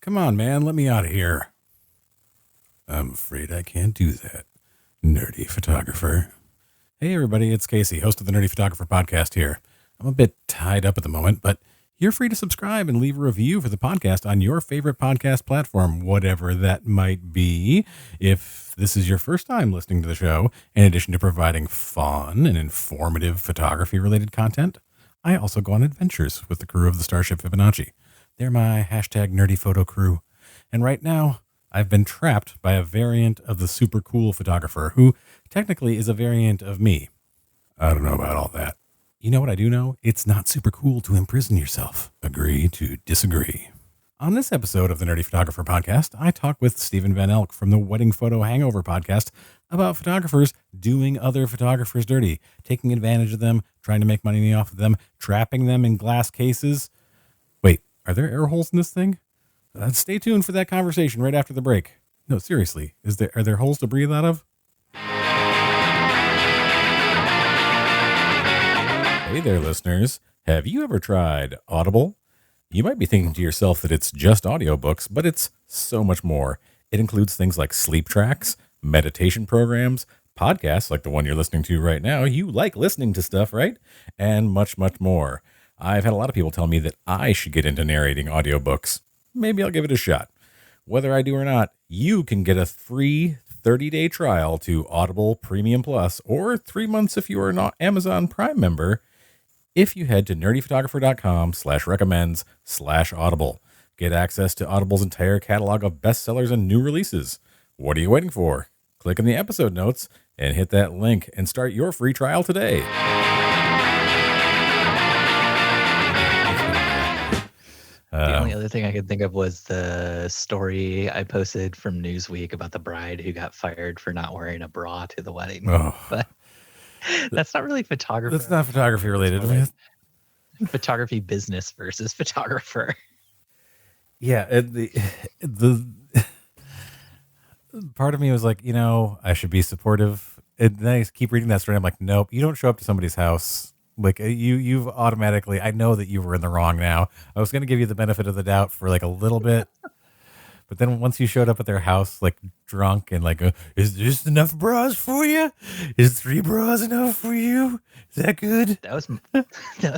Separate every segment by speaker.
Speaker 1: Come on, man, let me out of here. I'm afraid I can't do that, nerdy photographer. Hey, everybody, it's Casey, host of the Nerdy Photographer Podcast here. I'm a bit tied up at the moment, but you're free to subscribe and leave a review for the podcast on your favorite podcast platform, whatever that might be. If this is your first time listening to the show, in addition to providing fun and informative photography-related content, I also go on adventures with the crew of the Starship Fibonacci. They're my hashtag nerdy photo crew. And right now, I've been trapped by a variant of the super cool photographer, who technically is a variant of me. I don't know about all that. You know what I do know? It's not super cool to imprison yourself. Agree to disagree. On this episode of the Nerdy Photographer Podcast, I talk with Steven Van Elk from the Wedding Photo Hangover Podcast about photographers doing other photographers dirty, taking advantage of them, trying to make money off of them, trapping them in glass cases. Wait, are there air holes in this thing? Stay tuned for that conversation right after the break. No, seriously, are there holes to breathe out of? Hey there, listeners. Have you ever tried Audible? You might be thinking to yourself that it's just audiobooks, but it's so much more. It includes things like sleep tracks, meditation programs, podcasts like the one you're listening to right now. You like listening to stuff, right? And much, much more. I've had a lot of people tell me that I should get into narrating audiobooks. Maybe I'll give it a shot. Whether I do or not, you can get a free 30-day trial to Audible Premium Plus, or 3 months if you are an Amazon Prime member, if you head to nerdyphotographer.com/recommends/audible. Get access to Audible's entire catalog of bestsellers and new releases. What are you waiting for? Click in the episode notes and hit that link and start your free trial today.
Speaker 2: The only other thing I could think of was the story I posted from Newsweek about the bride who got fired for not wearing a bra to the wedding.
Speaker 1: Oh.
Speaker 2: But that's not really photography.
Speaker 1: That's not photography related.
Speaker 2: Photography business versus photographer.
Speaker 1: Yeah, the part of me was like, I should be supportive. And then I keep reading that story. I'm like, nope, you don't show up to somebody's house. Like you've automatically, I know that you were in the wrong now. I was going to give you the benefit of the doubt for like a little bit. But then once you showed up at their house, like drunk and like, is this enough bras for you? Is 3 bras enough for you? Is that good?
Speaker 2: That was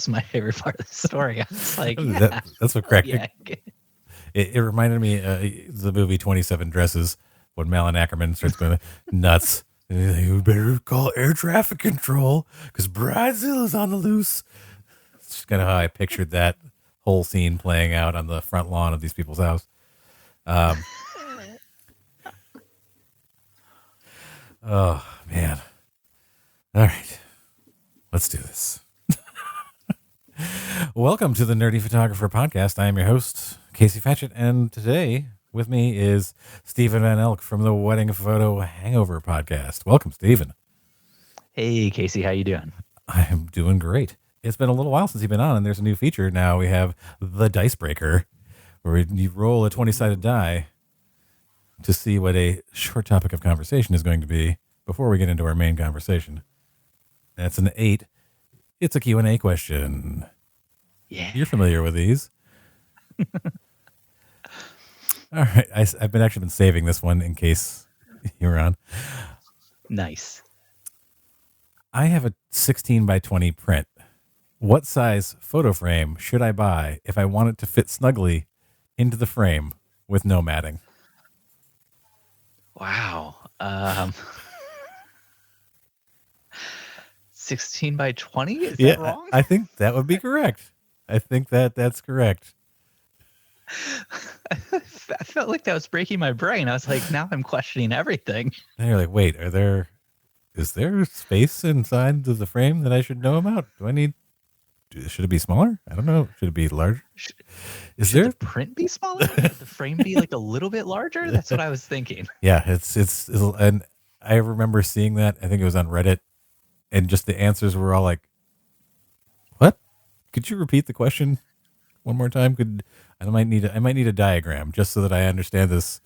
Speaker 2: my favorite part of the story. I was like, yeah.
Speaker 1: That's what cracked
Speaker 2: yeah.
Speaker 1: It reminded me the movie 27 Dresses when Malin Ackerman starts going nuts. And he's like, we better call air traffic control because Bridezilla's on the loose. It's just kind of how I pictured that whole scene playing out on the front lawn of these people's house. Oh, man. All right. Let's do this. Welcome to the Nerdy Photographer Podcast. I am your host, Casey Fatchett, and today with me is Steven Van Elk from the Wedding Photo Hangover Podcast. Welcome, Steven.
Speaker 2: Hey, Casey. How you doing?
Speaker 1: I'm doing great. It's been a little while since you've been on, and there's a new feature now. We have the Dice Breaker, where you roll a 20-sided die to see what a short topic of conversation is going to be before we get into our main conversation. That's an 8. It's a Q&A question.
Speaker 2: Yeah.
Speaker 1: You're familiar with these. All right. I've actually been saving this one in case you're on.
Speaker 2: Nice.
Speaker 1: I have a 16 by 20 print. What size photo frame should I buy if I want it to fit snugly into the frame with no matting?
Speaker 2: Wow. 16 by 20? Is that wrong?
Speaker 1: I think that would be correct. I think that's correct.
Speaker 2: I felt like that was breaking my brain. I was like, now I'm questioning everything.
Speaker 1: And you're like, wait, is there space inside of the frame that I should know about? Should it be smaller? I don't know. Should it be larger?
Speaker 2: Should the print be smaller? Should the frame be like a little bit larger? That's what I was thinking.
Speaker 1: Yeah, it's and I remember seeing that. I think it was on Reddit, and just the answers were all like, "What? Could you repeat the question one more time? I might need a diagram just so that I understand this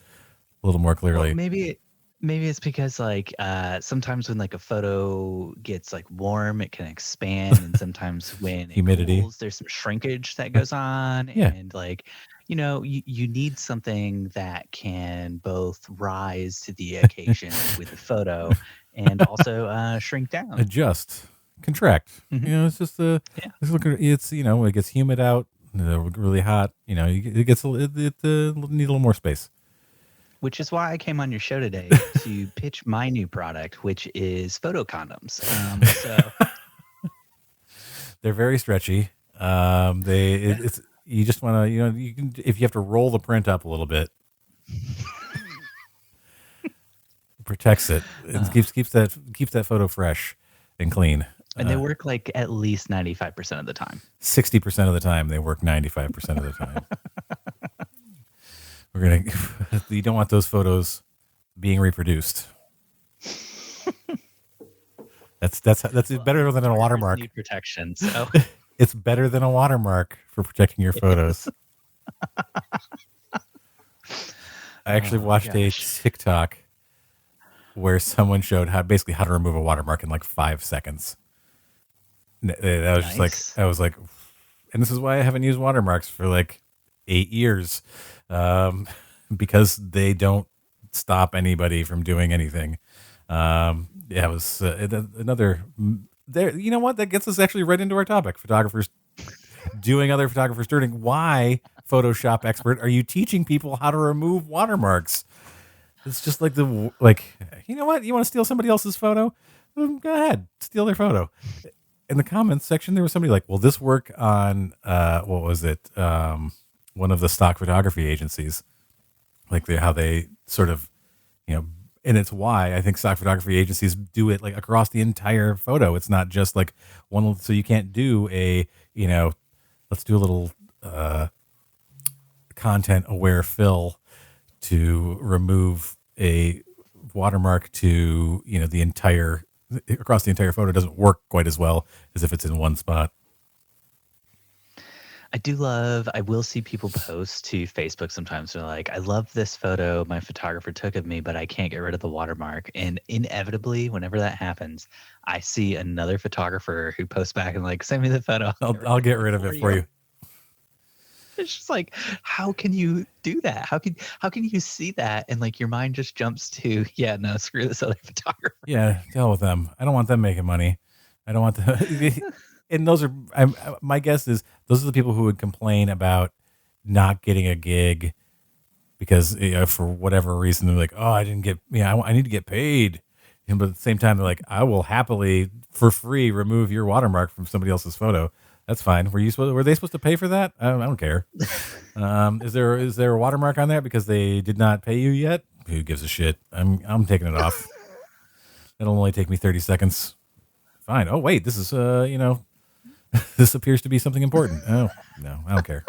Speaker 1: a little more clearly."
Speaker 2: Well, maybe it's because like sometimes when like a photo gets like warm, it can expand, and sometimes when it
Speaker 1: humidity
Speaker 2: cools, there's some shrinkage that goes on,
Speaker 1: Yeah.
Speaker 2: and like you need something that can both rise to the occasion with the photo and also shrink down.
Speaker 1: Adjust, contract.
Speaker 2: Mm-hmm.
Speaker 1: It's just it's it gets humid out, really hot. It gets it need a little more space.
Speaker 2: Which is why I came on your show today to pitch my new product, which is photo condoms.
Speaker 1: They're very stretchy. It's you just want to you can, if you have to roll the print up a little bit, protects it. It keeps that photo fresh and clean.
Speaker 2: And they work like at least 95% of the time.
Speaker 1: 60% of the time, they work 95% of the time. You don't want those photos being reproduced. That's better than a watermark.
Speaker 2: Need protection, so
Speaker 1: it's better than a watermark for protecting your photos. I actually watched a TikTok where someone showed how to remove a watermark in like 5 seconds. I was like, and this is why I haven't used watermarks for like 8 years, because they don't stop anybody from doing anything. It was another there. You know what? That gets us actually right into our topic: photographers doing other photographers dirty. Why, Photoshop expert, are you teaching people how to remove watermarks? It's just like you know what? You want to steal somebody else's photo? Go ahead, steal their photo. In the comments section, there was somebody like, "Will this work on what was it? One of the stock photography agencies, like how they sort of, and it's why I think stock photography agencies do it like across the entire photo. It's not just like one. So you can't do let's do a little content aware fill to remove a watermark to the entire across the entire photo. Doesn't work quite as well as if it's in one spot.
Speaker 2: I will see people post to Facebook sometimes. They're like, I love this photo my photographer took of me, but I can't get rid of the watermark. And inevitably, whenever that happens, I see another photographer who posts back and like, send me the photo.
Speaker 1: I'll get rid of it for you.
Speaker 2: It's just like, how can you do that? How can you see that? And like your mind just jumps to, yeah, no, screw this other photographer.
Speaker 1: Yeah, deal with them. I don't want them making money. I don't want them. And those are, my guess is those are the people who would complain about not getting a gig because for whatever reason they're like, oh, I didn't get, I need to get paid. But at the same time, they're like, I will happily for free remove your watermark from somebody else's photo. That's fine. Were they supposed to pay for that? I don't care. Is there a watermark on there because they did not pay you yet? Who gives a shit? I'm taking it off. It'll only take me 30 seconds. Fine. Oh wait, this is this appears to be something important. Oh no, I don't care.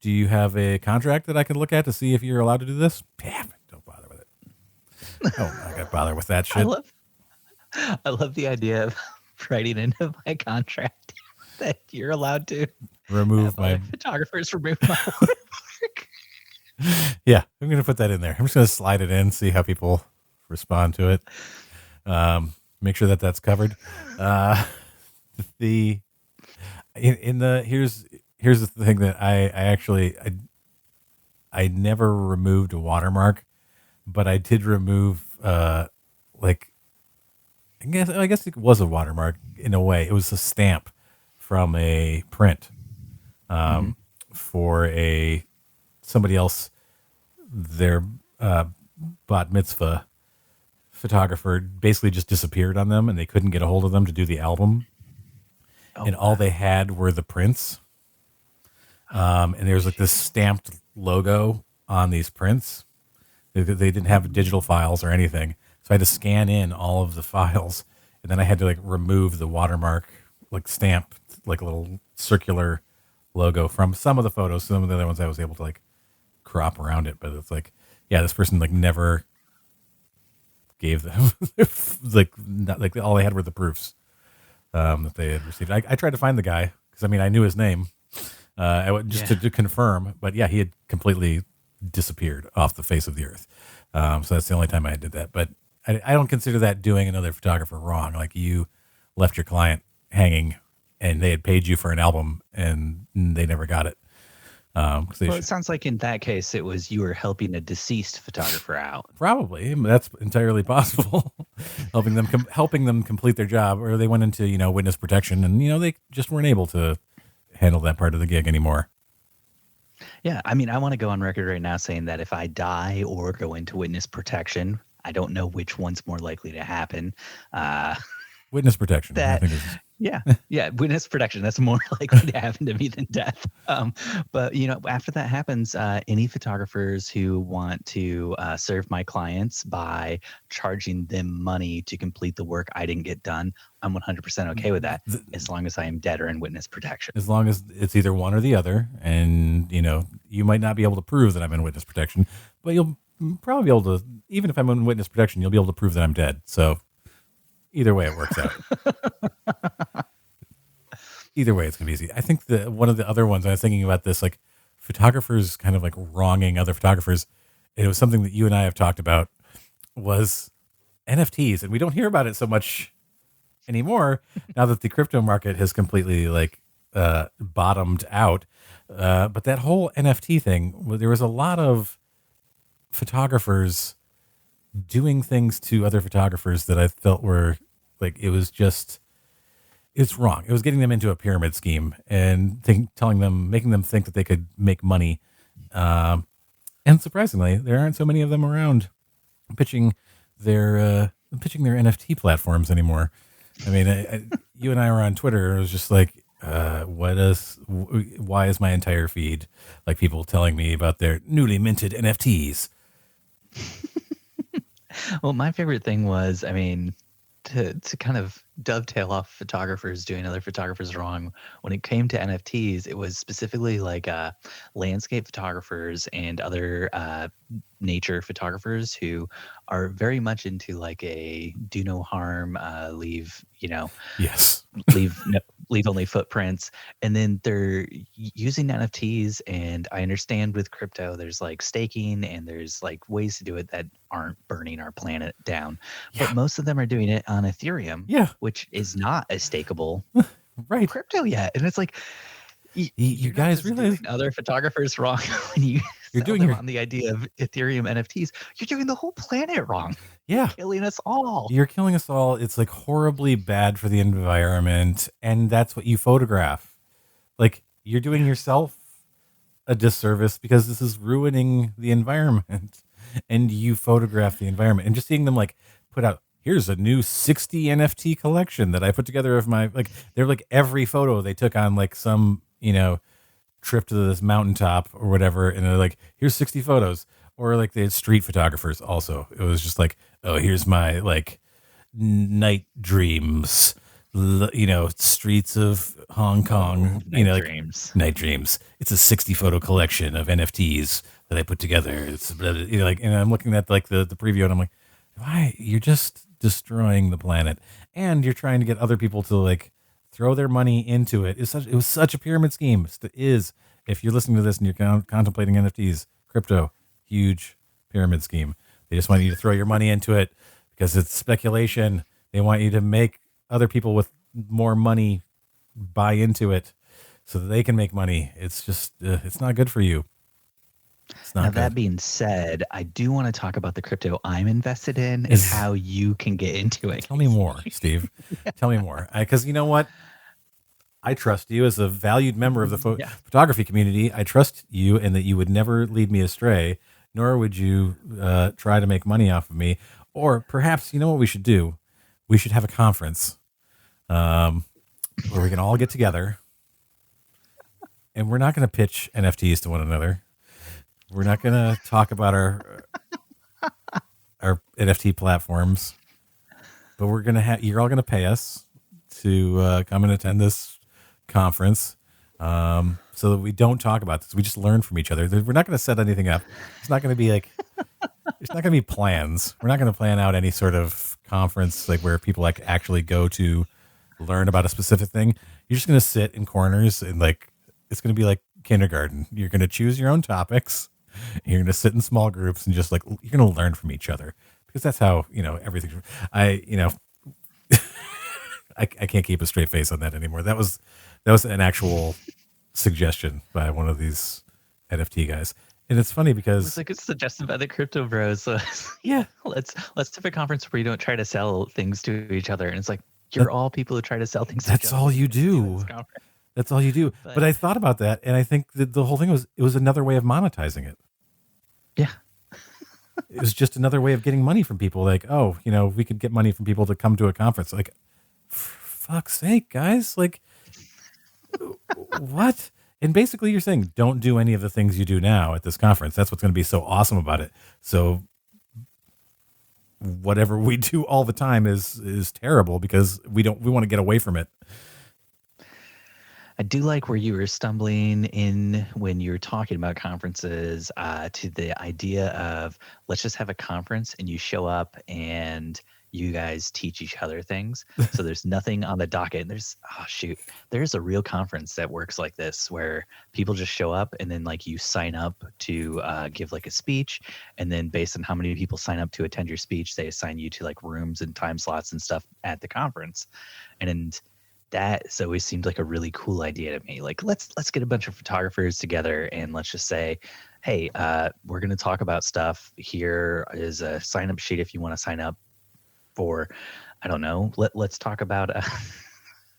Speaker 1: Do you have a contract that I can look at to see if you're allowed to do this? Yeah, don't bother with it. Oh, I got to bother with that shit.
Speaker 2: I love the idea of writing into my contract that you're allowed to
Speaker 1: remove my
Speaker 2: photographers remove my watermark.
Speaker 1: Yeah, I'm going to put that in there. I'm just going to slide it in, see how people respond to it. Make sure that that's covered. Here's the thing that I never removed a watermark, but I did remove I guess it was a watermark in a way. It was a stamp from a print for somebody else, their bat mitzvah photographer basically just disappeared on them and they couldn't get a hold of them to do the album. And all they had were the prints. And there's like this stamped logo on these prints. They didn't have digital files or anything. So I had to scan in all of the files and then I had to like remove the watermark, like stamp, like a little circular logo from some of the photos. Some of the other ones I was able to like crop around it, but it's like, yeah, this person like never gave them like all they had were the proofs that they had received. I tried to find the guy because I knew his name. To confirm, but yeah, he had completely disappeared off the face of the earth. So that's the only time I did that. But I don't consider that doing another photographer wrong. Like you left your client hanging and they had paid you for an album and they never got it.
Speaker 2: Well, it sounds like in that case, it was you were helping a deceased photographer out.
Speaker 1: Probably. That's entirely possible. helping them complete their job, or they went into, witness protection and, they just weren't able to handle that part of the gig anymore.
Speaker 2: Yeah. I mean, I want to go on record right now saying that if I die or go into witness protection, I don't know which one's more likely to happen.
Speaker 1: Witness protection.
Speaker 2: That,
Speaker 1: I think
Speaker 2: yeah, witness protection. That's more likely to happen to me than death. But after that happens, any photographers who want to serve my clients by charging them money to complete the work I didn't get done, I'm 100% okay with that, as long as I am dead or in witness protection.
Speaker 1: As long as it's either one or the other, and you might not be able to prove that I'm in witness protection, but you'll probably be able to. Even if I'm in witness protection, you'll be able to prove that I'm dead. So. Either way, it works out. Either way, it's going to be easy. I think one of the other ones I was thinking about this, like photographers kind of like wronging other photographers. It was something that you and I have talked about was NFTs, and we don't hear about it so much anymore now that the crypto market has completely bottomed out. But that whole NFT thing, there was a lot of photographers doing things to other photographers that I felt were it's wrong. It was getting them into a pyramid scheme and making them think that they could make money. And surprisingly, there aren't so many of them around pitching their NFT platforms anymore. I mean, you and I were on Twitter. It was just like, why is my entire feed like people telling me about their newly minted NFTs?
Speaker 2: Well, my favorite thing was, I mean, to kind of dovetail off photographers doing other photographers wrong, when it came to NFTs, it was specifically like landscape photographers and other nature photographers who are very much into like a do no harm, leave only footprints, and then they're using NFTs. And I understand with crypto there's like staking and there's like ways to do it that aren't burning our planet down, but most of them are doing it on Ethereum, which is not as stakeable
Speaker 1: right
Speaker 2: crypto yet. And it's like
Speaker 1: you guys realize
Speaker 2: other photographers wrong when you're doing on the idea of Ethereum NFTs. You're doing the whole planet wrong.
Speaker 1: Yeah,
Speaker 2: killing us all.
Speaker 1: You're killing us all. It's like horribly bad for the environment, and that's what you photograph. Like you're doing yourself a disservice because this is ruining the environment, and you photograph the environment. And just seeing them like put out, here's a new 60 NFT collection that I put together of my they're like every photo they took on like some trip to this mountaintop or whatever, and they're like, here's 60 photos. Or like they had street photographers also. It was just like, oh, here's my like night dreams, streets of Hong Kong, night dreams. It's a 60 photo collection of NFTs that I put together. It's and I'm looking at like the preview and I'm like, why? You're just destroying the planet, and you're trying to get other people to like throw their money into it. It was such a pyramid scheme. It is. If you're listening to this and you're contemplating NFTs, crypto. Huge pyramid scheme. They just want you to throw your money into it because it's speculation. They want you to make other people with more money buy into it so that they can make money. It's just, it's not good for you. It's not
Speaker 2: now,
Speaker 1: good.
Speaker 2: That being said, I do want to talk about the crypto I'm invested in and how you can get into it.
Speaker 1: Tell me more, Steve. Tell me more. Because you know what? I trust you as a valued member of the photography community. I trust you and that you would never lead me astray, nor would you try to make money off of me. Or perhaps, you know what we should do? We should have a conference where we can all get together, and we're not going to pitch NFTs to one another. We're not going to talk about our NFT platforms, but we're going to you're all going to pay us to come and attend this conference so that we don't talk about this. We just learn from each other. We're not going to set anything up. It's not going to be like, it's not going to be plans. We're not going to plan out any sort of conference like where people like actually go to learn about a specific thing. You're just going to sit in corners and like, it's going to be like kindergarten. You're going to choose your own topics. You're going to sit in small groups and just like, you're going to learn from each other because that's how, everything. I can't keep a straight face on that anymore. That was an actual suggestion by one of these NFT guys. And it's funny
Speaker 2: It was
Speaker 1: because,
Speaker 2: like it's suggested by the crypto bros. So
Speaker 1: yeah,
Speaker 2: let's have a conference where you don't try to sell things to each other. And it's like
Speaker 1: that,
Speaker 2: you're all people who try to sell things to each
Speaker 1: that's
Speaker 2: other.
Speaker 1: all
Speaker 2: What are
Speaker 1: you
Speaker 2: you gonna do at this
Speaker 1: do.
Speaker 2: conference?
Speaker 1: That's all you do.
Speaker 2: But
Speaker 1: But I thought about that, and I think that the whole thing it was another way of monetizing it.
Speaker 2: yeah,
Speaker 1: It was just another way of getting money from people. Like, oh, we could get money from people to come to a conference. Like, for fuck's sake, guys! Like, what? And basically, you're saying don't do any of the things you do now at this conference. That's what's going to be so awesome about it. So, whatever we do all the time is terrible because we want to get away from it.
Speaker 2: I do like where you were stumbling in when you were talking about conferences to the idea of let's just have a conference and you show up and you guys teach each other things. So there's nothing on the docket. And there's a real conference that works like this where people just show up and then like you sign up to give like a speech. And then based on how many people sign up to attend your speech, they assign you to like rooms and time slots and stuff at the conference. And that's always seemed like a really cool idea to me. Like, let's get a bunch of photographers together and let's just say, hey, we're going to talk about stuff. Here is a sign up sheet if you want to sign up for, I don't know. Let's talk about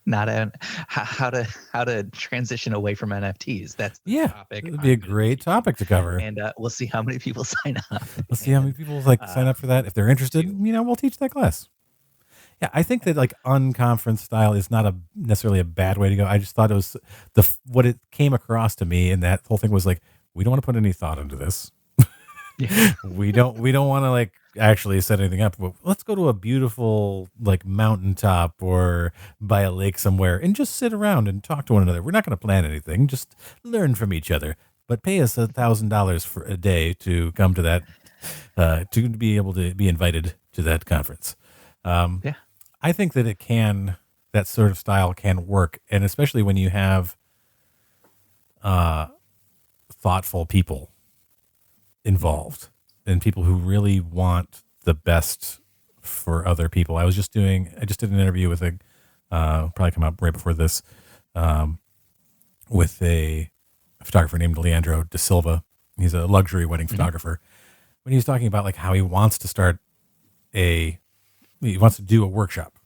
Speaker 2: how to transition away from NFTs. That's the topic.
Speaker 1: It'd be a great topic to cover.
Speaker 2: And we'll see how many people sign up.
Speaker 1: Let's see how many people sign up for that. If they're interested, we'll teach that class. Yeah, I think that like unconference style is not necessarily a bad way to go. I just thought it was what it came across to me, and that whole thing was like, we don't want to put any thought into this.
Speaker 2: Yeah.
Speaker 1: we don't want to like actually set anything up. But let's go to a beautiful like mountaintop or by a lake somewhere and just sit around and talk to one another. We're not going to plan anything. Just learn from each other. But pay us $1,000 for a day to come to that, to be able to be invited to that conference.
Speaker 2: Yeah.
Speaker 1: I think that that sort of style can work. And especially when you have thoughtful people involved and people who really want the best for other people. I just did an interview with probably come out right before this, with a photographer named Leandro da Silva. He's a luxury wedding photographer. When he was talking about like how he wants to do a workshop,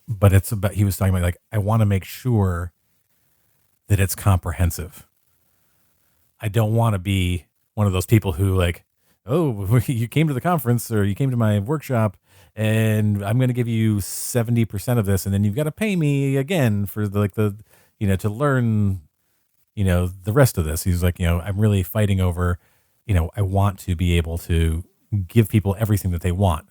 Speaker 1: but he was talking about like, I want to make sure that it's comprehensive. I don't want to be one of those people who like, oh, you came to the conference or you came to my workshop and I'm going to give you 70% of this. And then you've got to pay me again for to learn, the rest of this. He's like, I'm really fighting over, I want to be able to give people everything that they want.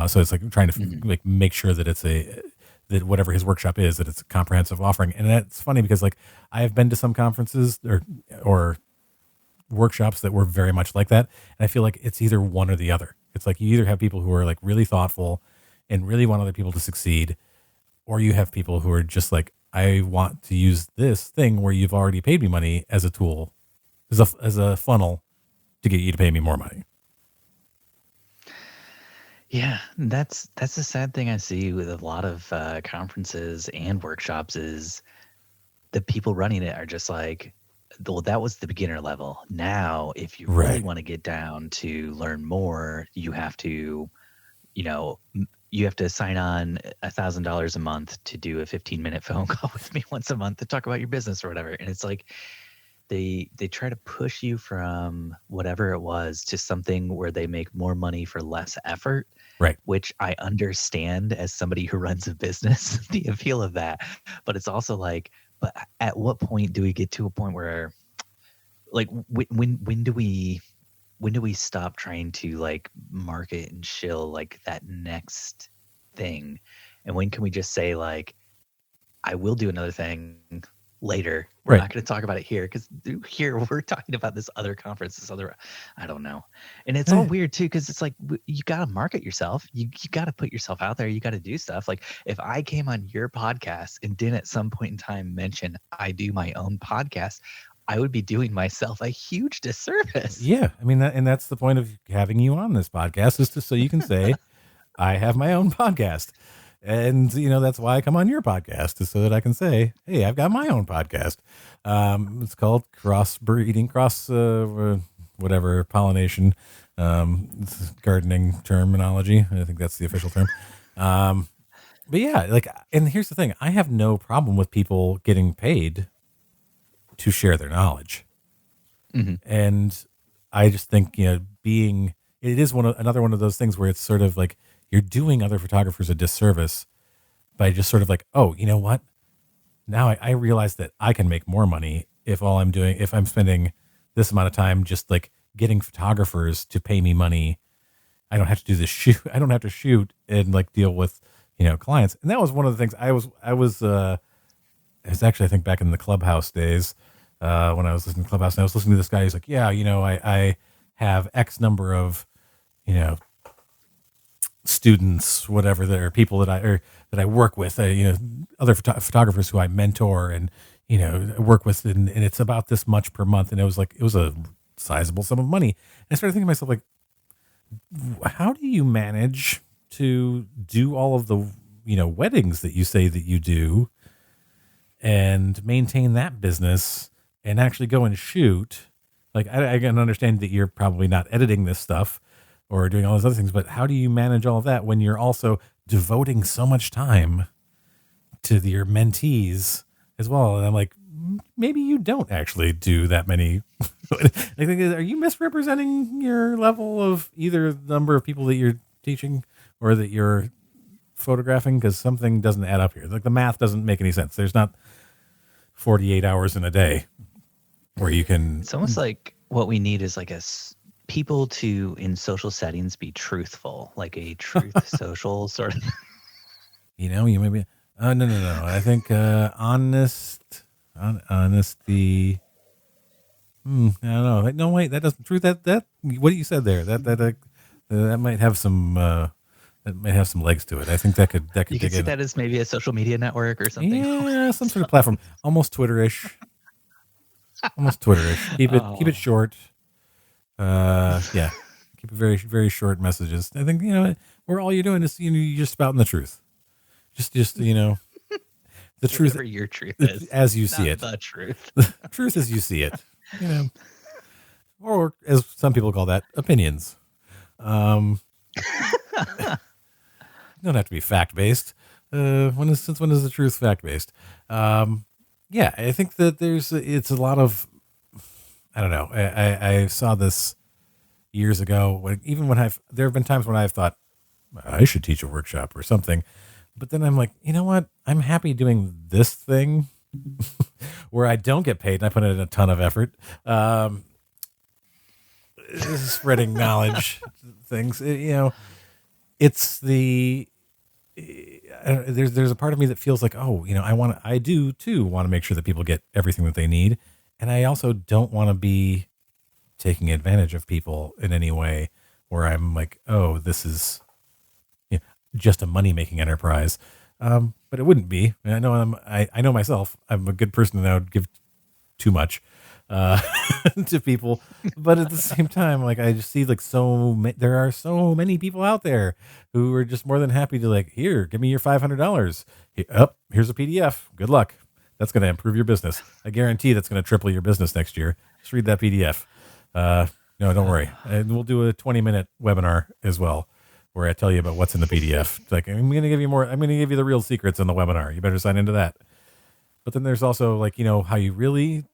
Speaker 1: So it's like trying to like make sure that that whatever his workshop is, that it's a comprehensive offering. And that's funny because like I have been to some conferences or workshops that were very much like that. And I feel like it's either one or the other. It's like you either have people who are like really thoughtful and really want other people to succeed, or you have people who are just like, I want to use this thing where you've already paid me money as a tool, as a funnel to get you to pay me more money.
Speaker 2: Yeah, that's the sad thing I see with a lot of conferences and workshops is the people running it are just like, well, that was the beginner level. Now, if you really want to get down to learn more, you have to, sign on $1,000 a month to do a 15-minute phone call with me once a month to talk about your business or whatever. And it's like they try to push you from whatever it was to something where they make more money for less effort.
Speaker 1: Right.
Speaker 2: Which I understand as somebody who runs a business, the appeal of that. But it's also like, but at what point do we get to a point where, like, when do we stop trying to like market and shill like that next thing, and when can we just say like, I will do another thing later. We're not going to talk about it here because here we're talking about this other conference, I don't know. And it's all weird too because it's like you got to market yourself. You got to put yourself out there. You got to do stuff. Like if I came on your podcast and didn't at some point in time mention I do my own podcast, I would be doing myself a huge disservice.
Speaker 1: Yeah. I mean, that's the point of having you on this podcast is so you can say, I have my own podcast. And, that's why I come on your podcast, is so that I can say, hey, I've got my own podcast. It's called crossbreeding, whatever, pollination. It's gardening terminology. I think that's the official term. But yeah, and here's the thing. I have no problem with people getting paid to share their knowledge.
Speaker 2: Mm-hmm.
Speaker 1: And I just think, it is another one of those things where it's sort of like you're doing other photographers a disservice by just sort of like, oh, you know what? Now I realize that I can make more money if I'm spending this amount of time just like getting photographers to pay me money. I don't have to do this shoot. I don't have to shoot and like deal with, clients. And that was one of the things it was actually, I think, back in the Clubhouse days, when I was listening to Clubhouse, and I was listening to this guy. He's like, yeah, I have X number of, students, whatever, there are people that I work with, other photographers who I mentor and, work with, and it's about this much per month. And it was a sizable sum of money. And I started thinking to myself, like, how do you manage to do all of the, weddings that you say that you do and maintain that business and actually go and shoot? Like, I can understand that you're probably not editing this stuff or doing all those other things, but how do you manage all of that when you're also devoting so much time to your mentees as well? And I'm like, maybe you don't actually do that many. Are you misrepresenting your level of either the number of people that you're teaching or that you're photographing? Because something doesn't add up here. Like, the math doesn't make any sense. There's not 48 hours in a day where you can.
Speaker 2: It's almost like what we need is like people to, in social settings, be truthful, like a truth social sort of.
Speaker 1: You may be. No. I think honesty. I don't know. No, wait, that doesn't truth. That what you said there. That might have some. That might have some legs to it. I think that could.
Speaker 2: You could see that as maybe a social media network or something.
Speaker 1: Yeah, some sort of platform, almost Twitter-ish. Keep it short. Yeah, keep it very, very short messages. I think where all you're doing is you're just spouting the truth. Just the truth.
Speaker 2: Whatever your truth is,
Speaker 1: as you see it.
Speaker 2: The truth.
Speaker 1: The truth as you see it. Or as some people call that, opinions. Don't have to be fact based. Since when is the truth fact based? Yeah, I think that it's a lot of. I don't know. I saw this years ago. There have been times when I've thought I should teach a workshop or something, but then I'm like, you know what? I'm happy doing this thing where I don't get paid and I put in a ton of effort. Spreading knowledge, things. It's there's a part of me that feels like, I do too want to make sure that people get everything that they need. And I also don't want to be taking advantage of people in any way where I'm like, oh, this is just a money-making enterprise. But it wouldn't be. I know myself. I'm a good person and I would give too much to people. But at the same time, like, I just see like there are so many people out there who are just more than happy to like, here, give me your $500. Here's a PDF. Good luck. That's going to improve your business. I guarantee that's going to triple your business next year. Just read that PDF. No, don't worry. And we'll do a 20-minute webinar as well, where I tell you about what's in the PDF. It's like, I'm going to give you more. I'm going to give you the real secrets in the webinar. You better sign into that. But then there's also like, how you really,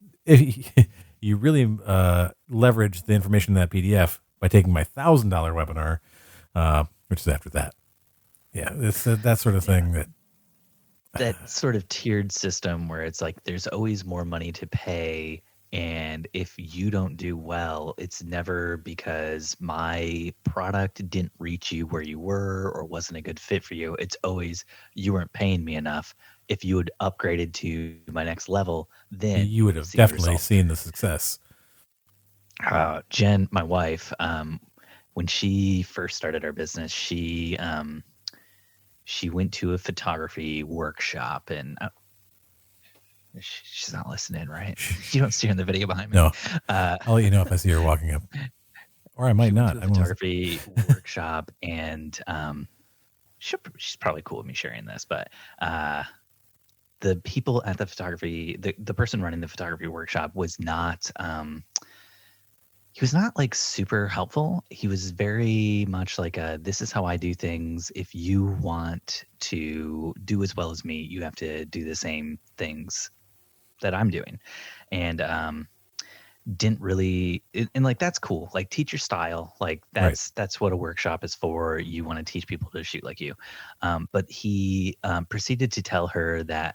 Speaker 1: leverage the information in that PDF by taking my $1,000 webinar, which is after that. Yeah, it's that sort of thing
Speaker 2: that sort of tiered system where it's like there's always more money to pay, and if you don't do well, it's never because my product didn't reach you where you were or wasn't a good fit for you. It's always you weren't paying me enough. If you had upgraded to my next level, then
Speaker 1: you would have definitely seen the success.
Speaker 2: Jen, my wife, when she first started our business, she went to a photography workshop, and she's not listening, right? You don't see her in the video behind me.
Speaker 1: No, I'll let you know if I see her walking up, or I might not.
Speaker 2: Photography workshop, and she's probably cool with me sharing this, but the people at the photography, the person running the photography workshop was not, he was not like super helpful. He was very much like this is how I do things. If you want to do as well as me, you have to do the same things that I'm doing. And didn't really, and like, that's cool. Like, teach your style. Like, that's what a workshop is for. You want to teach people to shoot like you. But he proceeded to tell her that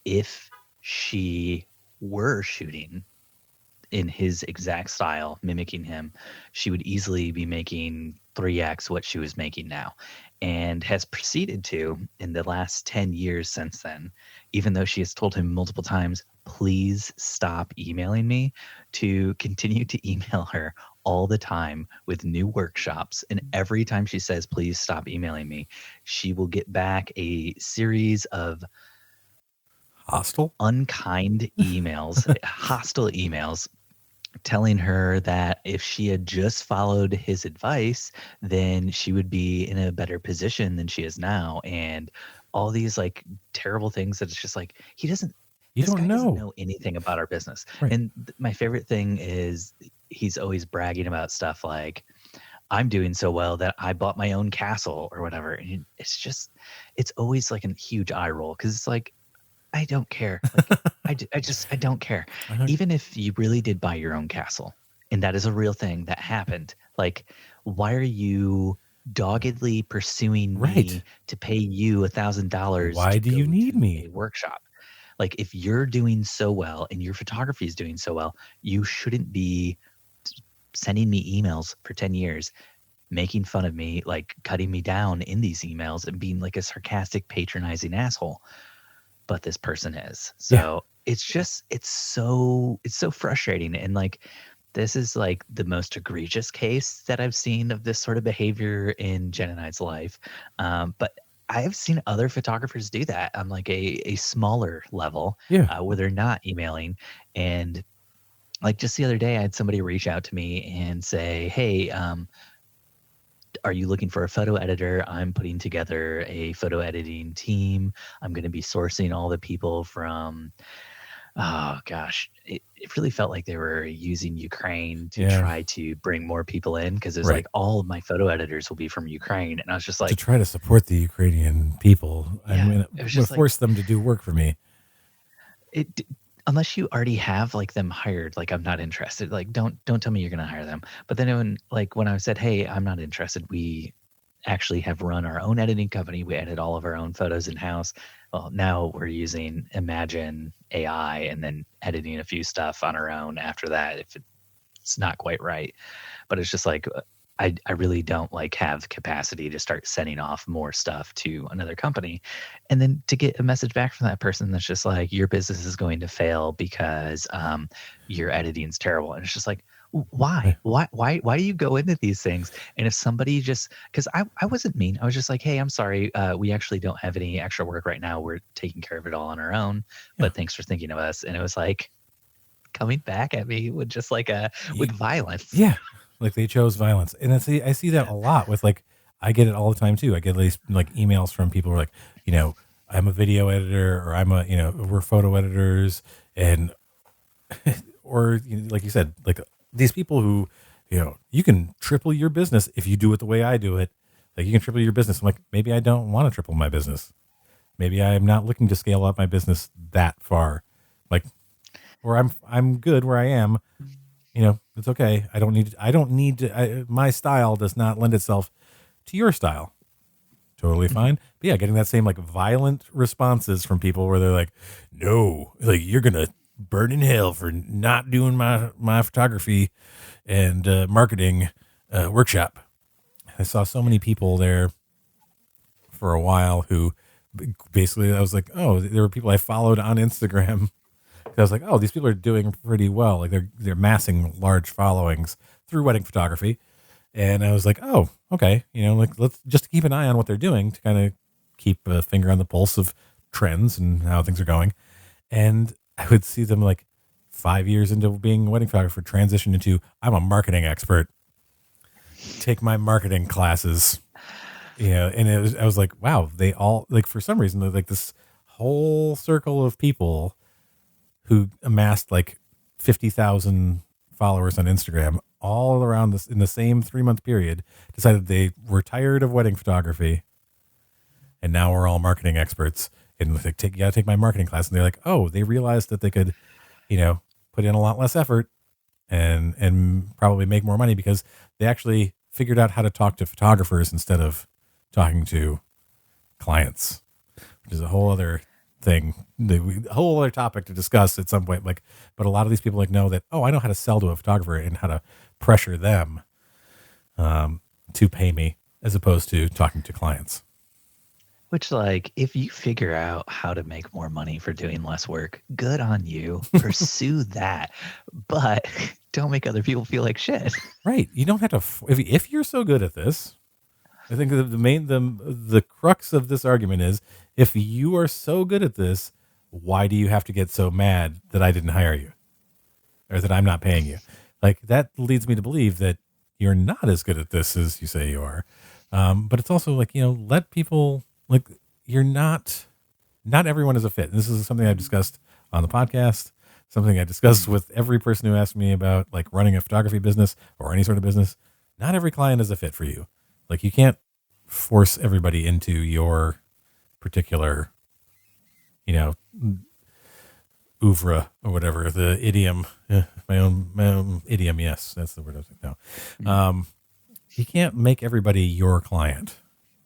Speaker 2: if she were shooting in his exact style, mimicking him, she would easily be making 3x what she was making now, and has proceeded to, in the last 10 years since then, even though she has told him multiple times, please stop emailing me, to continue to email her all the time with new workshops. And every time she says, please stop emailing me, she will get back a series of
Speaker 1: hostile,
Speaker 2: unkind emails, hostile emails, telling her that if she had just followed his advice, then she would be in a better position than she is now. And all these like terrible things that it's just like, doesn't know anything about our business.
Speaker 1: Right.
Speaker 2: And my favorite thing is he's always bragging about stuff like, I'm doing so well that I bought my own castle or whatever. And it's always like a huge eye roll, because it's like, I don't care. Like, I don't care. Even if you really did buy your own castle, and that is a real thing that happened, like, why are you doggedly pursuing me to pay you $1,000?
Speaker 1: Why do you need me?
Speaker 2: A workshop. Like, if you're doing so well and your photography is doing so well, you shouldn't be sending me emails for 10 years, making fun of me, like cutting me down in these emails and being like a sarcastic, patronizing asshole. But this person is. So it's so frustrating. And like, this is like the most egregious case that I've seen of this sort of behavior in Jen and I's life. But I have seen other photographers do that on like a smaller level, where they're not emailing. And like, just the other day, I had somebody reach out to me and say, hey, are you looking for a photo editor? I'm putting together a photo editing team. I'm going to be sourcing all the people from, oh gosh, it really felt like they were using Ukraine to try to bring more people in, because it's like, all of my photo editors will be from Ukraine. And I was just like,
Speaker 1: to try to support the Ukrainian people. I'm going to force them to do work for me.
Speaker 2: Unless you already have like them hired, like, I'm not interested. Like, don't tell me you're going to hire them. But then when I said, hey, I'm not interested, we actually have run our own editing company. We edit all of our own photos in-house. Well, now we're using Imagine AI and then editing a few stuff on our own after that, if it's not quite right. But it's just like, I really don't like have capacity to start sending off more stuff to another company, and then to get a message back from that person that's just like, your business is going to fail because your editing is terrible. And it's just like, why do you go into these things? And if somebody just, because I wasn't mean, I was just like, hey, I'm sorry, we actually don't have any extra work right now, we're taking care of it all on our own, but thanks for thinking of us. And it was like coming back at me with just like with violence.
Speaker 1: Like, they chose violence. And I see that a lot with, like, I get it all the time too. I get these like emails from people who are like, I'm a video editor, or I'm we're photo editors, and or like you said, like, these people who, you can triple your business if you do it the way I do it. Like, you can triple your business. I'm like, maybe I don't want to triple my business. Maybe I'm not looking to scale up my business that far. Like, or I'm good where I am. It's okay. I don't need to, my style does not lend itself to your style. Totally fine. But yeah, getting that same like violent responses from people where they're like, no, like, you're going to burn in hell for not doing my photography and marketing workshop. I saw so many people there for a while who basically, I was like, oh, there were people I followed on Instagram. I was like, oh, these people are doing pretty well. Like, they're amassing large followings through wedding photography. And I was like, oh, okay. Like, let's just keep an eye on what they're doing to kind of keep a finger on the pulse of trends and how things are going. And I would see them like 5 years into being a wedding photographer transition into, I'm a marketing expert. Take my marketing classes. Yeah, and I was like, wow, they all like for some reason they're like this whole circle of people who amassed like 50,000 followers on Instagram all around this in the same 3-month period decided they were tired of wedding photography, and now we're all marketing experts and like you gotta take my marketing class, and they're like, oh, they realized that they could, put in a lot less effort and probably make more money because they actually figured out how to talk to photographers instead of talking to clients, which is a whole other thing, a whole other topic to discuss at some point. Like, but a lot of these people like know that, oh, I know how to sell to a photographer and how to pressure them to pay me as opposed to talking to clients.
Speaker 2: Which, like, if you figure out how to make more money for doing less work, good on you. Pursue that, but don't make other people feel like shit.
Speaker 1: Right? You don't have to. If you're so good at this, I think the crux of this argument is if you are so good at this, why do you have to get so mad that I didn't hire you or that I'm not paying you? Like that leads me to believe that you're not as good at this as you say you are. But it's also like, let people like not everyone is a fit. And this is something I've discussed on the podcast, something I discussed with every person who asked me about like running a photography business or any sort of business. Not every client is a fit for you. Like you can't force everybody into your particular, oeuvre or whatever the idiom, my own idiom. Yes, that's the word I was thinking. No, you can't make everybody your client.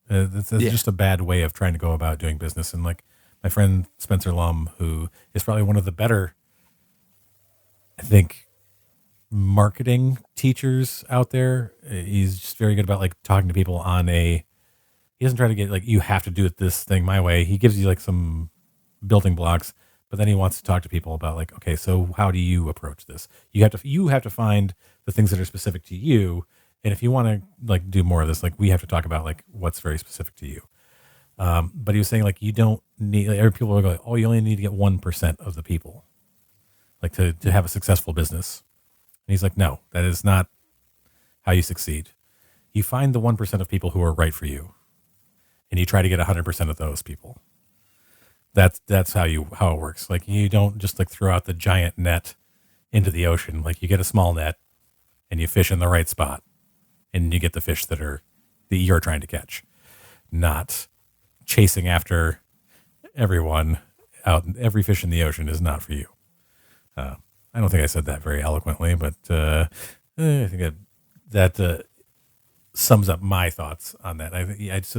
Speaker 1: That's just a bad way of trying to go about doing business. And like my friend Spencer Lum, who is probably one of the better, I think, marketing teachers out there. He's just very good about like talking to people he doesn't try to get like, you have to do it this thing my way. He gives you like some building blocks, but then he wants to talk to people about like, okay, so how do you approach this? You have to find the things that are specific to you. And if you want to like do more of this, like we have to talk about like what's very specific to you. But he was saying like, you don't need, like, every people are going, oh, you only need to get 1% of the people like to have a successful business. And he's like, no, that is not how you succeed. You find the 1% of people who are right for you, and you try to get 100% of those people. That's how it works. Like you don't just like throw out the giant net into the ocean. Like you get a small net, and you fish in the right spot, and you get the fish that you're trying to catch. Not chasing after everyone out. Every fish in the ocean is not for you. I don't think I said that very eloquently, but I think that sums up my thoughts on that.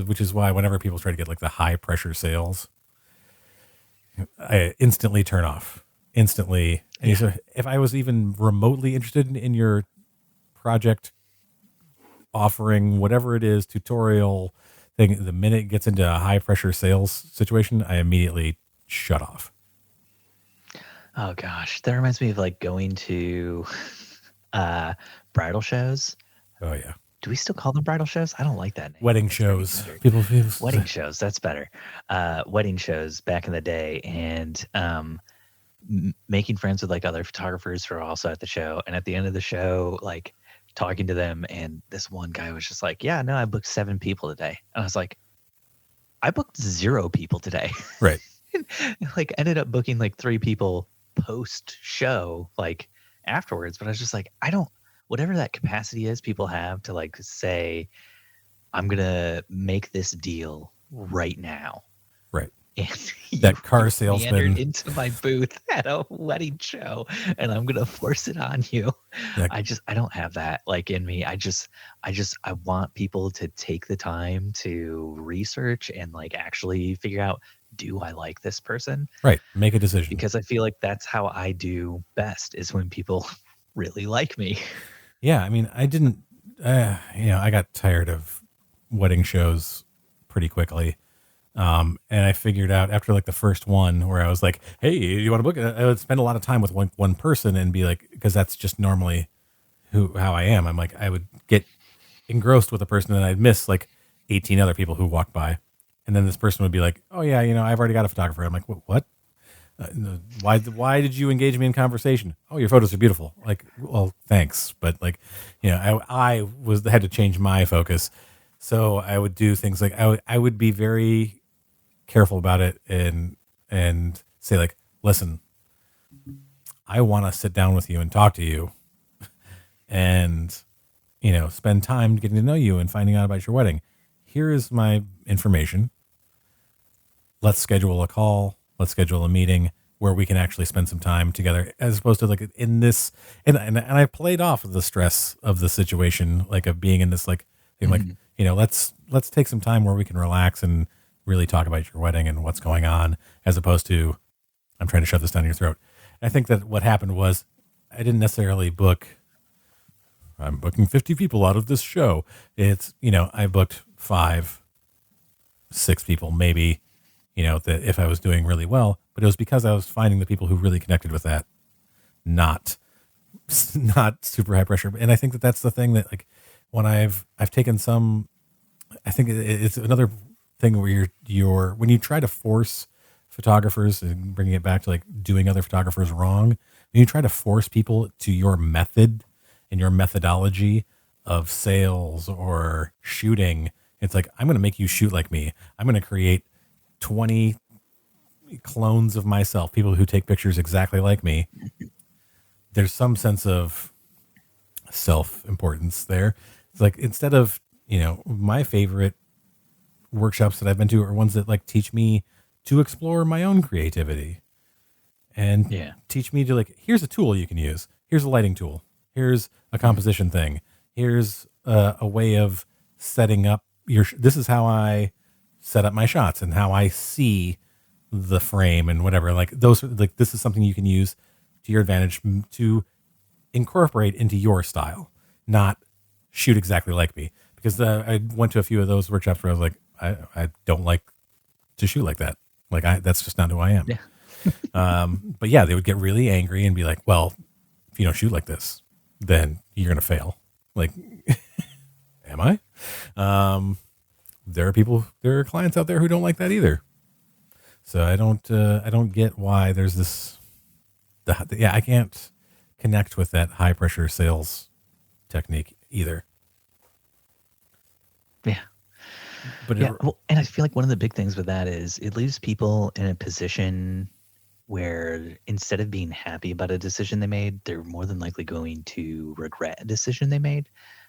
Speaker 1: Which is why whenever people try to get like the high pressure sales, I instantly turn off. Instantly. And so if I was even remotely interested in your project offering, whatever it is, tutorial thing, the minute it gets into a high pressure sales situation, I immediately shut off.
Speaker 2: Oh gosh, that reminds me of like going to bridal shows.
Speaker 1: Oh yeah.
Speaker 2: Do we still call them bridal shows? I don't like that name.
Speaker 1: Wedding shows.
Speaker 2: Wedding shows. That's better. Wedding shows back in the day, and making friends with like other photographers who are also at the show. And at the end of the show, like talking to them, and this one guy was just like, "Yeah, no, I booked 7 people today." And I was like, "I booked 0 people today."
Speaker 1: Right.
Speaker 2: Like ended up booking like 3 people post show, like afterwards. But I was just like, whatever that capacity is people have to like say, I'm going to make this deal right now.
Speaker 1: Right.
Speaker 2: And
Speaker 1: that car salesman
Speaker 2: into my booth at a wedding show, and I'm going to force it on you. I don't have that like in me. I want people to take the time to research and like actually figure out, do I like this person?
Speaker 1: Right. Make a decision.
Speaker 2: Because I feel like that's how I do best, is when people really like me.
Speaker 1: Yeah. I mean, I didn't, I got tired of wedding shows pretty quickly. And I figured out after like the first one where I was like, hey, you want to book it? I would spend a lot of time with one person and be like, because that's just normally how I am. I'm like, I would get engrossed with a person and I'd miss like 18 other people who walked by. And then this person would be like, oh yeah, I've already got a photographer. I'm like, what? Why did you engage me in conversation? Oh, your photos are beautiful. Like, well, thanks. But like, I had to change my focus. So I would do things like I would be very careful about it and say like, listen, I want to sit down with you and talk to you and, spend time getting to know you and finding out about your wedding. Here is my information. Let's schedule a call. Let's schedule a meeting where we can actually spend some time together, as opposed to like in this. And I played off of the stress of the situation, like of being in this, like, being like, let's take some time where we can relax and really talk about your wedding and what's going on, as opposed to, I'm trying to shove this down your throat. I think that what happened was I didn't necessarily I'm booking 50 people out of this show. It's, I booked 5, 6 people, maybe, that if I was doing really well, but it was because I was finding the people who really connected with that, not super high pressure. And I think that that's the thing that, like, when I've taken some, I think it's another thing where when you try to force photographers, and bringing it back to like doing other photographers wrong, when you try to force people to your method and your methodology of sales or shooting, it's like, I'm going to make you shoot like me. I'm going to create 20 clones of myself, people who take pictures exactly like me. There's some sense of self-importance there. It's like, instead of, my favorite workshops that I've been to are ones that like teach me to explore my own creativity and teach me to, like, here's a tool you can use. Here's a lighting tool. Here's a composition thing. Here's a way of setting up this is how I set up my shots and how I see the frame and whatever. Like, those, like, this is something you can use to your advantage to incorporate into your style, not shoot exactly like me. Because I went to a few of those workshops where I was like, I don't like to shoot like that. Like, that's just not who I am. Yeah. But yeah, they would get really angry and be like, well, if you don't shoot like this, then you're going to fail. Like, am I? There are clients out there who don't like that either. So I don't get why there's this, I can't connect with that high pressure sales technique either.
Speaker 2: Yeah. But and I feel like one of the big things with that is it leaves people in a position where instead of being happy about a decision they made, they're more than likely going to regret a decision they made,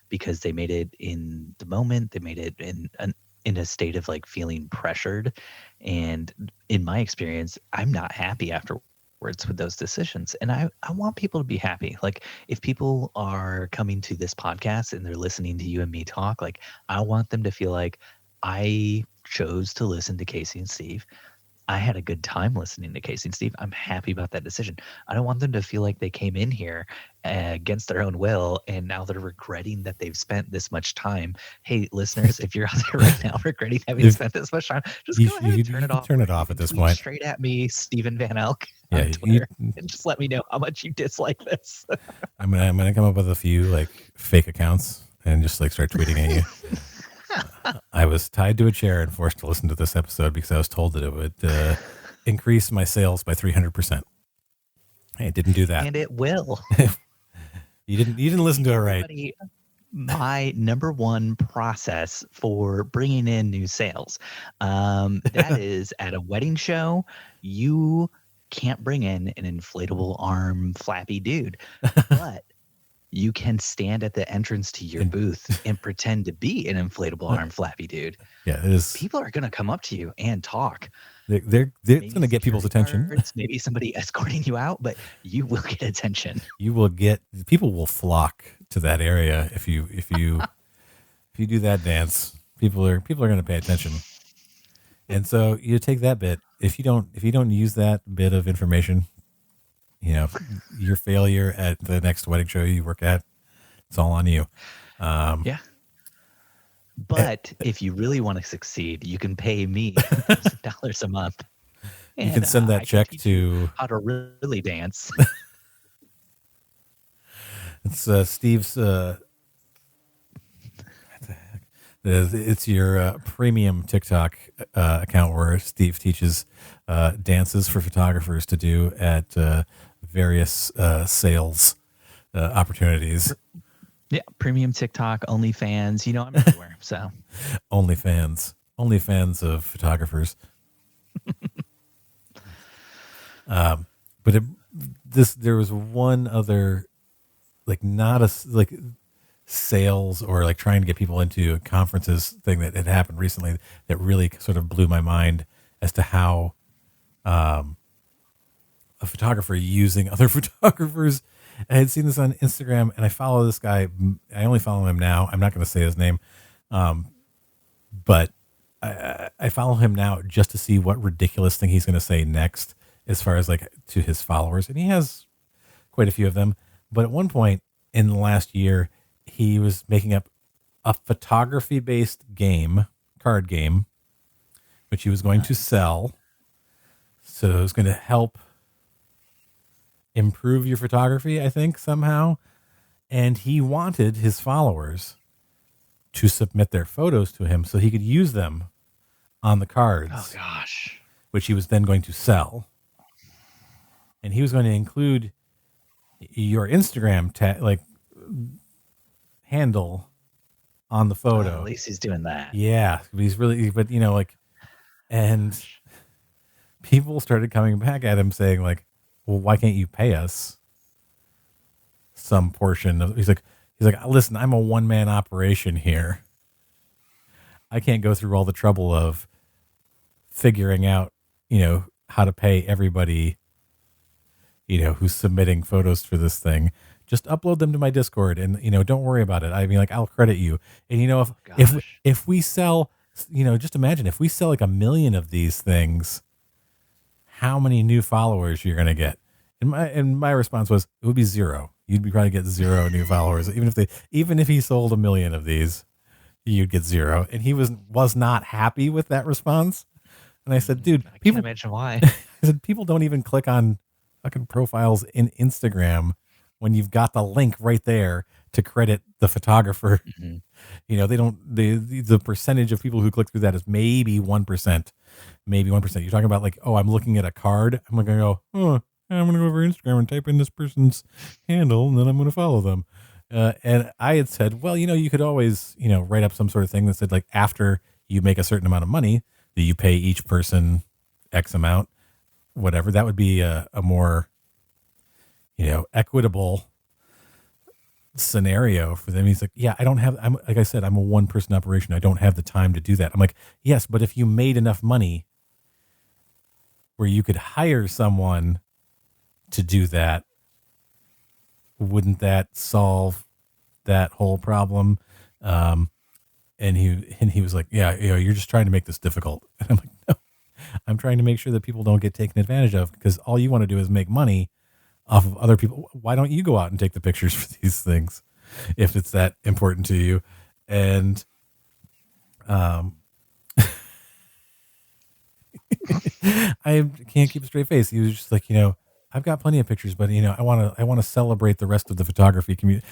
Speaker 2: because they made it in the moment. They made it in a state of like feeling pressured. And in my experience, I'm not happy afterwards with those decisions. And I want people to be happy. Like, if people are coming to this podcast and they're listening to you and me talk, like, I want them to feel like I chose to listen to Casey and Steve. I had a good time listening to Casey and Steve. I'm happy about that decision. I don't want them to feel like they came in here against their own will and now they're regretting that they've spent this much time. Hey, listeners, if you're out there right now regretting having spent this much time, just go ahead and turn it off.
Speaker 1: Turn it off at this point.
Speaker 2: Straight at me, Steven Van Elk on Twitter, and just let me know how much you dislike this.
Speaker 1: I'm gonna come up with a few like fake accounts and just like start tweeting at you. I was tied to a chair and forced to listen to this episode because I was told that it would increase my sales by 300%. It didn't do that,
Speaker 2: and it will.
Speaker 1: You didn't listen to it right.
Speaker 2: My number one process for bringing in new sales, that is at a wedding show, you can't bring in an inflatable arm flappy dude, but you can stand at the entrance to your booth and pretend to be an inflatable arm flappy dude.
Speaker 1: Yeah, it is.
Speaker 2: People are going to come up to you and talk.
Speaker 1: They're going to get people's attention.
Speaker 2: Maybe somebody escorting you out, but you will get attention.
Speaker 1: People will flock to that area if you do that dance. People are going to pay attention. And so you take that bit. If you don't use that bit of information, your failure at the next wedding show you work at, it's all on you.
Speaker 2: Yeah. But if you really want to succeed, you can pay me $1,000 a month.
Speaker 1: You can send that check to
Speaker 2: how to really dance.
Speaker 1: It's Steve's. It's your premium TikTok account where Steve teaches dances for photographers to do at various sales opportunities.
Speaker 2: Yeah, premium TikTok, OnlyFans. You know, I'm everywhere. So
Speaker 1: OnlyFans of photographers. But there was one other, like not a like sales or like trying to get people into conferences thing that had happened recently that really sort of blew my mind as to how a photographer using other photographers. I had seen this on Instagram, and I follow this guy. I only follow him now. I'm not going to say his name, but I follow him now just to see what ridiculous thing he's going to say next, as far as like to his followers, and he has quite a few of them. But at one point in the last year, he was making up a photography-based card game, which he was going to sell. So it was going to help improve your photography, I think, somehow. And he wanted his followers to submit their photos to him so he could use them on the cards.
Speaker 2: Oh, gosh.
Speaker 1: Which he was then going to sell. And he was going to include your Instagram handle on the photo.
Speaker 2: At least he's doing that.
Speaker 1: Yeah, he's really, but you know, like, and people started coming back at him saying like, well, why can't you pay us some portion of, he's like, listen, I'm a one-man operation here. I can't go through all the trouble of figuring out, you know, how to pay everybody, you know, who's submitting photos for this thing. Just upload them to my Discord and, you know, don't worry about it. I mean, like, I'll credit you. And, you know, if we sell, you know, just imagine if we sell like 1 million of these things, how many new followers you're going to get? And my response was, it would be 0. You'd probably get 0 new followers. Even if he sold 1 million of these, you'd get 0. And he was not happy with that response. And I said, dude,
Speaker 2: I can't imagine why.
Speaker 1: I said, people don't even click on fucking profiles in Instagram when you've got the link right there to credit the photographer. Mm-hmm. You know, they don't, the percentage of people who click through that is maybe 1%. Maybe 1%. You're talking about like, oh, I'm looking at a card. I'm going to go, oh, I'm going to go over Instagram and type in this person's handle, and then I'm going to follow them. And I had said, well, you know, you could always, you know, write up some sort of thing that said like, after you make a certain amount of money, that you pay each person X amount, whatever. That would be a more, you know, equitable scenario for them. He's like, yeah, like I said, I'm a one-person operation. I don't have the time to do that. I'm like, yes, but if you made enough money where you could hire someone to do that, wouldn't that solve that whole problem? And he was like, yeah, you know, you're just trying to make this difficult. And I'm like, no, I'm trying to make sure that people don't get taken advantage of, because all you want to do is make money off of other people. Why don't you go out and take the pictures for these things if it's that important to you? And I can't keep a straight face. He was just like, you know, I've got plenty of pictures, but you know, I want to celebrate the rest of the photography community.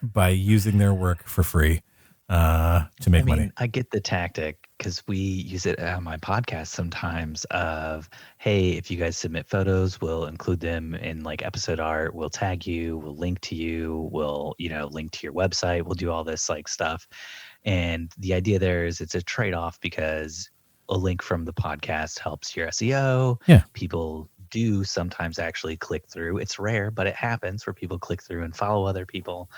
Speaker 1: By using their work for free to make money.
Speaker 2: I get the tactic, because we use it on my podcast sometimes of, hey, if you guys submit photos, we'll include them in like episode art, we'll tag you, we'll link to you, we'll, you know, link to your website, we'll do all this like stuff. And the idea there is it's a trade-off, because a link from the podcast helps your SEO.
Speaker 1: Yeah.
Speaker 2: People do sometimes actually click through. It's rare, but it happens where people click through and follow other people.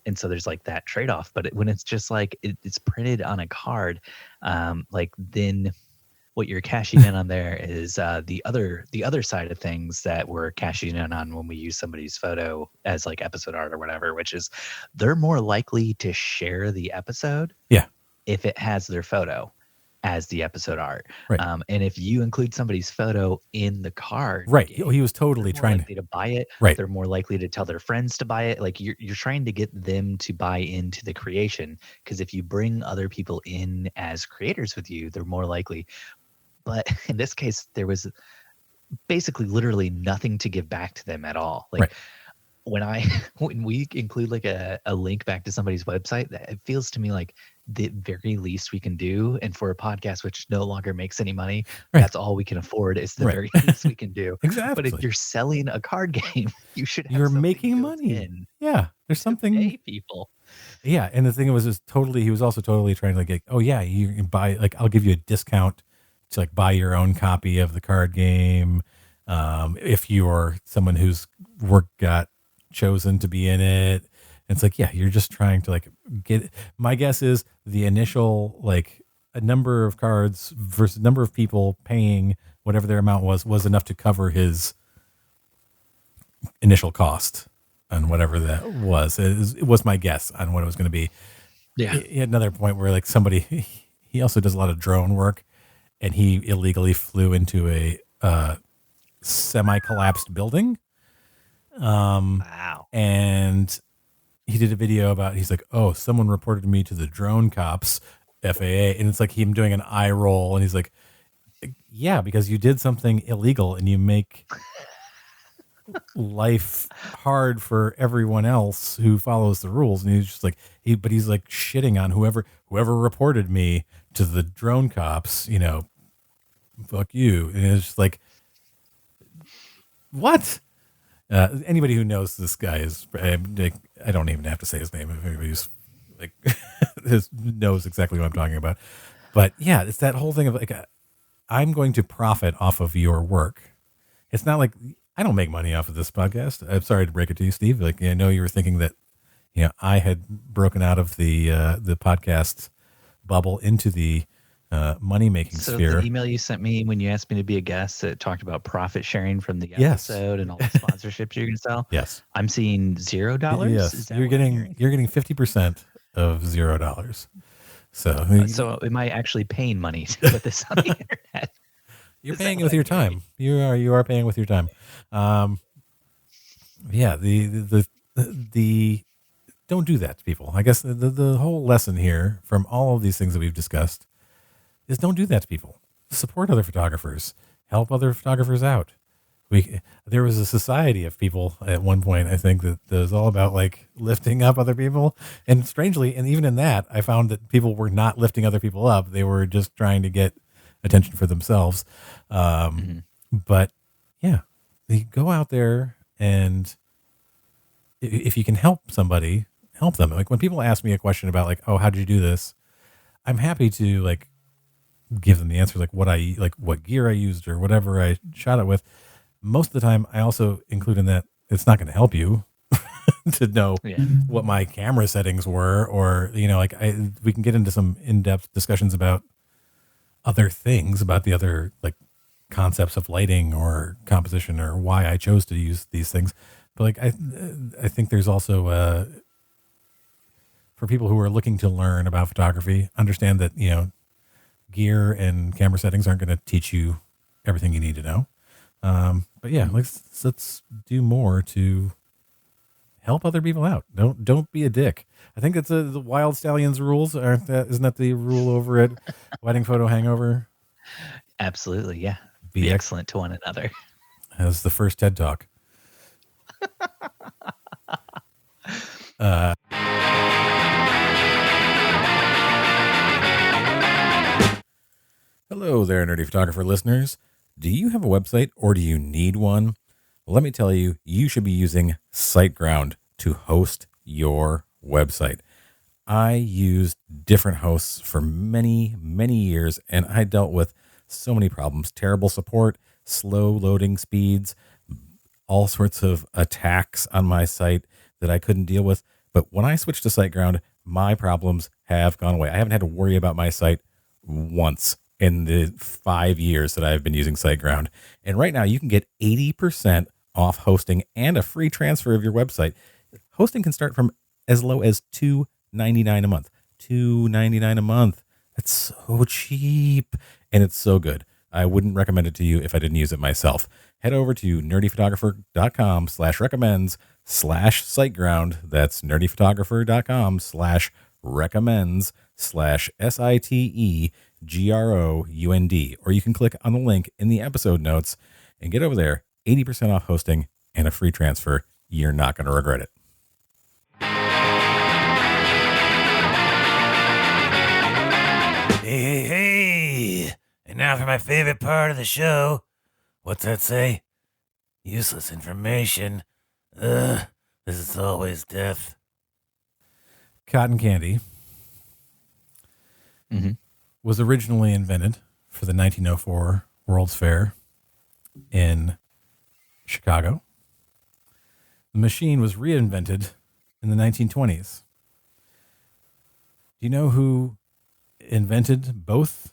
Speaker 2: And so there's like that trade-off. But when it's just like it's printed on a card, like then what you're cashing in on there is the other side of things that we're cashing in on when we use somebody's photo as like episode art or whatever, which is they're more likely to share the episode if it has their photo as the episode art.
Speaker 1: Right.
Speaker 2: And if you include somebody's photo in the card,
Speaker 1: right. He was totally trying
Speaker 2: to buy it.
Speaker 1: Right.
Speaker 2: They're more likely to tell their friends to buy it. Like you're trying to get them to buy into the creation, because if you bring other people in as creators with you, they're more likely. But in this case, there was basically literally nothing to give back to them at all. Like when we include like a link back to somebody's website, it feels to me like the very least we can do. And for a podcast which no longer makes any money,
Speaker 1: Right.
Speaker 2: that's all we can afford. Is the
Speaker 1: Right.
Speaker 2: very least we can do.
Speaker 1: Exactly.
Speaker 2: But if you're selling a card game, you should have
Speaker 1: You're
Speaker 2: something
Speaker 1: making
Speaker 2: built
Speaker 1: money.
Speaker 2: in
Speaker 1: Yeah. There's
Speaker 2: to
Speaker 1: something.
Speaker 2: pay people.
Speaker 1: Yeah. And the thing was just totally, he was also totally trying to like, oh yeah, you can buy, like, I'll give you a discount to like buy your own copy of the card game. If you're someone whose work got chosen to be in it. And it's like, yeah, you're just trying to like get, my guess is the initial, like a number of cards versus number of people paying whatever their amount was enough to cover his initial cost on whatever that was. It was my guess on what it was going to be.
Speaker 2: Yeah.
Speaker 1: He had another point where like somebody, he also does a lot of drone work, and he illegally flew into a semi-collapsed building.
Speaker 2: Wow.
Speaker 1: And he did a video about, he's like, oh, someone reported me to the drone cops, FAA. And it's like him doing an eye roll. And he's like, yeah, because you did something illegal and you make life hard for everyone else who follows the rules. And he's just like, he's like shitting on whoever reported me to the drone cops, you know, fuck you. And it's just like, what? Anybody who knows this guy is, I don't even have to say his name. If anybody's like, knows exactly what I'm talking about. But yeah, it's that whole thing of like, I'm going to profit off of your work. It's not like, I don't make money off of this podcast. I'm sorry to break it to you, Steve. Like, I know you were thinking that, you know, I had broken out of the podcast bubble into the money-making sphere.
Speaker 2: The email you sent me when you asked me to be a guest that talked about profit sharing from the
Speaker 1: Yes.
Speaker 2: episode and all the sponsorships you're going to sell.
Speaker 1: Yes.
Speaker 2: I'm seeing $0.
Speaker 1: Yes.
Speaker 2: Is that
Speaker 1: You're
Speaker 2: what I'm
Speaker 1: getting
Speaker 2: hearing?
Speaker 1: 50% of $0. So,
Speaker 2: So am I actually paying money to put this on the internet?
Speaker 1: you're paying with your time. You are paying with your time. Yeah, the don't do that to people. I guess the whole lesson here from all of these things that we've discussed is don't do that to people. Support other photographers. Help other photographers out. There was a society of people at one point, I think, that was all about like lifting up other people. And strangely, and even in that, I found that people were not lifting other people up. They were just trying to get attention for themselves. But yeah, you go out there, and if you can help somebody, help them. Like when people ask me a question about like, oh, how did you do this? I'm happy to like give them the answer, like what gear I used or whatever I shot it with. Most of the time, I also include in that it's not going to help you to know what my camera settings were, or, you know, like we can get into some in-depth discussions about other things, about the other like concepts of lighting or composition or why I chose to use these things. But like, I think there's also, for people who are looking to learn about photography, understand that, you know, gear and camera settings aren't going to teach you everything you need to know. But yeah, let's do more to help other people out. Don't be a dick. I think that's the Wild Stallions rules. Isn't that the rule over at Wedding Photo Hangover?
Speaker 2: Absolutely, yeah. Be excellent to one another.
Speaker 1: As the first TED Talk. Hello there, nerdy photographer listeners. Do you have a website or do you need one? Well, let me tell you, you should be using SiteGround to host your website. I used different hosts for many, many years, and I dealt with so many problems. Terrible support, slow loading speeds, all sorts of attacks on my site that I couldn't deal with. But when I switched to SiteGround, my problems have gone away. I haven't had to worry about my site once in the 5 years that I've been using SiteGround. And right now you can get 80% off hosting and a free transfer of your website. Hosting can start from as low as $2.99 a month. $2.99 a month. That's so cheap. And it's so good. I wouldn't recommend it to you if I didn't use it myself. Head over to nerdyphotographer.com/recommends/SiteGround. That's nerdyphotographer.com/recommends/SiteGround. Or you can click on the link in the episode notes and get over there. 80% off hosting and a free transfer. You're not going to regret it.
Speaker 3: Hey. And now for my favorite part of the show. What's that say? Useless information. This is always death.
Speaker 1: Cotton candy was originally invented for the 1904 World's Fair in Chicago. The machine was reinvented in the 1920s. Do you know who invented both?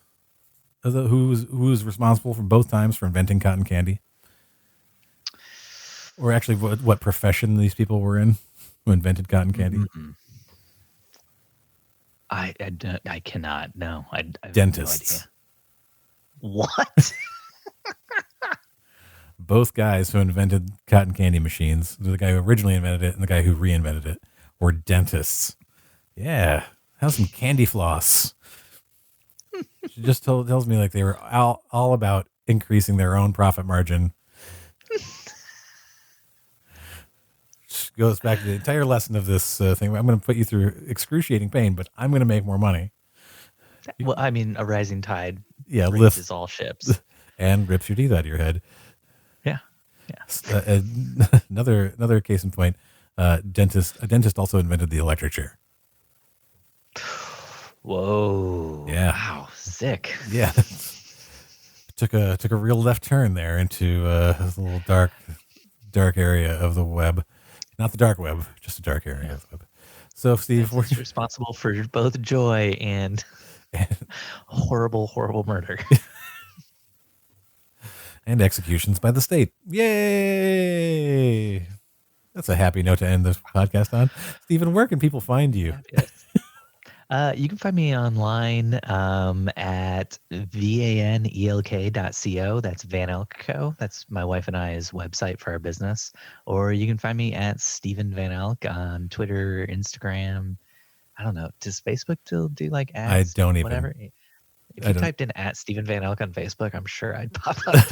Speaker 1: Who was responsible for both times for inventing cotton candy? Or actually, what profession these people were in who invented cotton candy?
Speaker 2: Mm-hmm. I cannot. No, I have
Speaker 1: Dentists.
Speaker 2: No idea. What?
Speaker 1: Both guys who invented cotton candy machines, the guy who originally invented it and the guy who reinvented it, were dentists. Yeah, have some candy floss. She just tells me like they were all about increasing their own profit margin. Goes back to the entire lesson of this thing. I'm going to put you through excruciating pain, but I'm going to make more money.
Speaker 2: Well, I mean, a rising tide
Speaker 1: lifts
Speaker 2: all ships
Speaker 1: and rips your teeth out of your head.
Speaker 2: Yeah.
Speaker 1: Another case in point. A dentist also invented the electric chair.
Speaker 2: Whoa!
Speaker 1: Yeah.
Speaker 2: Wow! Sick.
Speaker 1: Yeah. took a real left turn there into a little dark area of the web. Not the dark web, just a dark area of the web. So, Steve,
Speaker 2: we're responsible for both joy and horrible murder.
Speaker 1: And executions by the state. Yay! That's a happy note to end this podcast on. Steven, where can people find you?
Speaker 2: You can find me online at vanelk.co. That's Van Elk Co. That's my wife and I's website for our business. Or you can find me at Steven Van Elk on Twitter, Instagram. I don't know. Does Facebook still do like ads?
Speaker 1: I don't even.
Speaker 2: Whatever. If you typed in at Steven Van Elk on Facebook, I'm sure I'd pop up.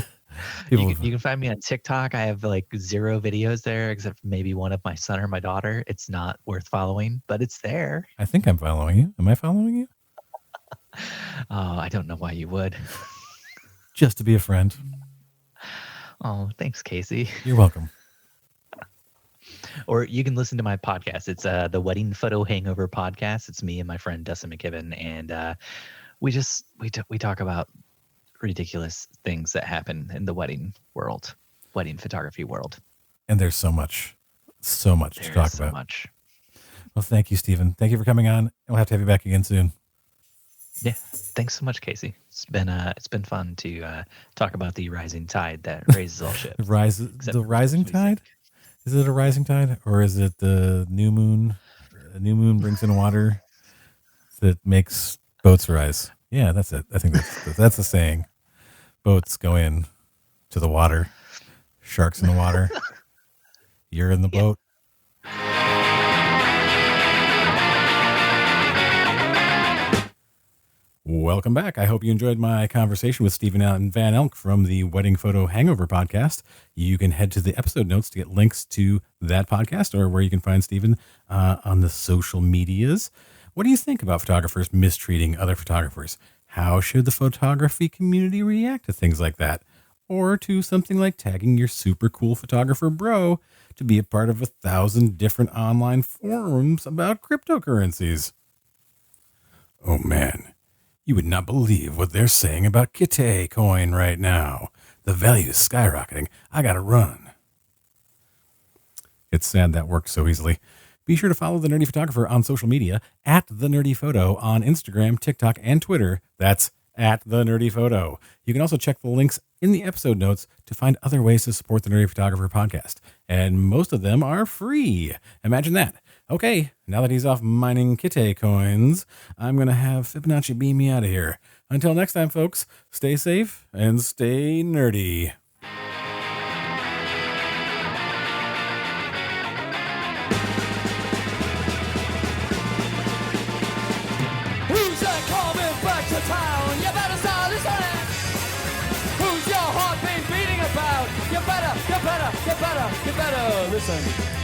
Speaker 2: You can find me on TikTok. I have like 0 videos there, except maybe one of my son or my daughter. It's not worth following, but it's there.
Speaker 1: I think I'm following you. Am I following you?
Speaker 2: Oh, I don't know why you would.
Speaker 1: Just to be a friend.
Speaker 2: Oh, thanks, Casey.
Speaker 1: You're welcome.
Speaker 2: Or you can listen to my podcast. It's the Wedding Photo Hangover Podcast. It's me and my friend Dustin McKibben, and we talk about ridiculous things that happen in the wedding photography world.
Speaker 1: And there's so much to talk about.
Speaker 2: Much.
Speaker 1: Well, thank you, Steven. Thank you for coming on. We'll have to have you back again soon.
Speaker 2: Yeah. Thanks so much, Casey. It's been fun to talk about the rising tide that raises all ships.
Speaker 1: The rising tide? Is it a rising tide, or is it the new moon? A new moon brings in water that makes boats rise. Yeah, that's it. I think that's the saying. Boats go in to the water. Sharks in the water. You're in the boat. Welcome back. I hope you enjoyed my conversation with Steven Van Elk from the Wedding Photo Hangover Podcast. You can head to the episode notes to get links to that podcast or where you can find Steven on the social medias. What do you think about photographers mistreating other photographers? How should the photography community react to things like that? Or to something like tagging your super cool photographer bro to be a part of 1,000 different online forums about cryptocurrencies? Oh man, you would not believe what they're saying about Kitay coin right now. The value is skyrocketing. I gotta run. It's sad that works so easily. Be sure to follow The Nerdy Photographer on social media at The Nerdy Photo on Instagram, TikTok, and Twitter. That's at The Nerdy Photo. You can also check the links in the episode notes to find other ways to support The Nerdy Photographer podcast. And most of them are free. Imagine that. Okay, now that he's off mining Kitay coins, I'm going to have Fibonacci beam me out of here. Until next time, folks, stay safe and stay nerdy.
Speaker 4: Who's that coming back to town? You better start listening. Who's your heart been beating about? You better listen.